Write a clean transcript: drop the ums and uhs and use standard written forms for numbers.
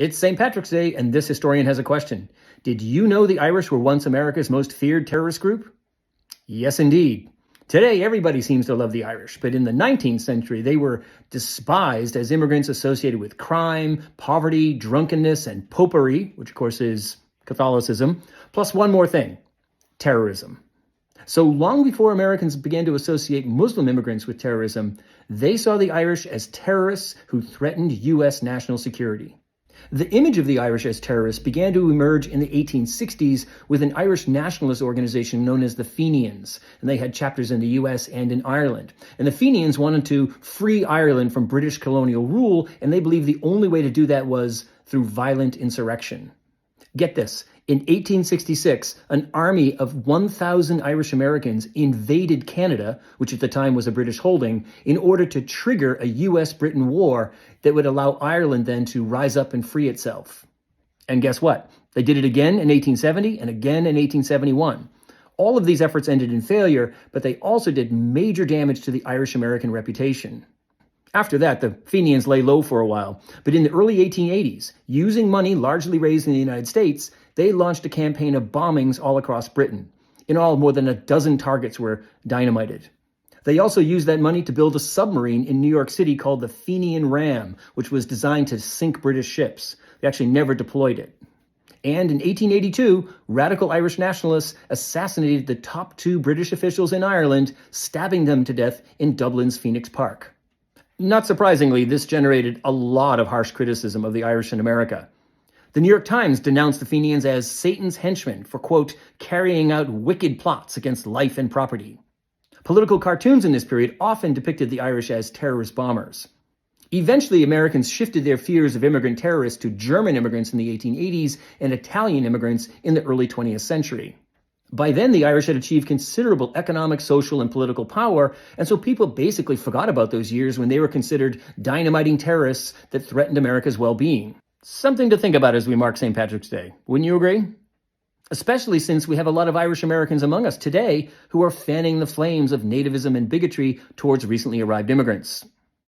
It's St. Patrick's Day, and this historian has a question. Did you know the Irish were once America's most feared terrorist group? Yes, indeed. Today, everybody seems to love the Irish, but in the 19th century, they were despised as immigrants associated with crime, poverty, drunkenness, and popery, which of course is Catholicism, plus one more thing, terrorism. So long before Americans began to associate Muslim immigrants with terrorism, they saw the Irish as terrorists who threatened U.S. national security. The image of the Irish as terrorists began to emerge in the 1860s with an Irish nationalist organization known as the Fenians, and they had chapters in the US and in Ireland. And the Fenians wanted to free Ireland from British colonial rule, and they believed the only way to do that was through violent insurrection. Get this, in 1866, an army of 1,000 Irish Americans invaded Canada, which at the time was a British holding, in order to trigger a US-Britain war that would allow Ireland then to rise up and free itself. And guess what? They did it again in 1870 and again in 1871. All of these efforts ended in failure, but they also did major damage to the Irish-American reputation. After that, the Fenians lay low for a while, but in the early 1880s, using money largely raised in the United States, they launched a campaign of bombings all across Britain. In all, more than a dozen targets were dynamited. They also used that money to build a submarine in New York City called the Fenian Ram, which was designed to sink British ships. They actually never deployed it. And in 1882, radical Irish nationalists assassinated the top two British officials in Ireland, stabbing them to death in Dublin's Phoenix Park. Not surprisingly, this generated a lot of harsh criticism of the Irish in America. The New York Times denounced the Fenians as Satan's henchmen for, quote, carrying out wicked plots against life and property. Political cartoons in this period often depicted the Irish as terrorist bombers. Eventually, Americans shifted their fears of immigrant terrorists to German immigrants in the 1880s and Italian immigrants in the early 20th century. By then, the Irish had achieved considerable economic, social, and political power, and so people basically forgot about those years when they were considered dynamiting terrorists that threatened America's well-being. Something to think about as we mark St. Patrick's Day. Wouldn't you agree? Especially since we have a lot of Irish Americans among us today who are fanning the flames of nativism and bigotry towards recently arrived immigrants.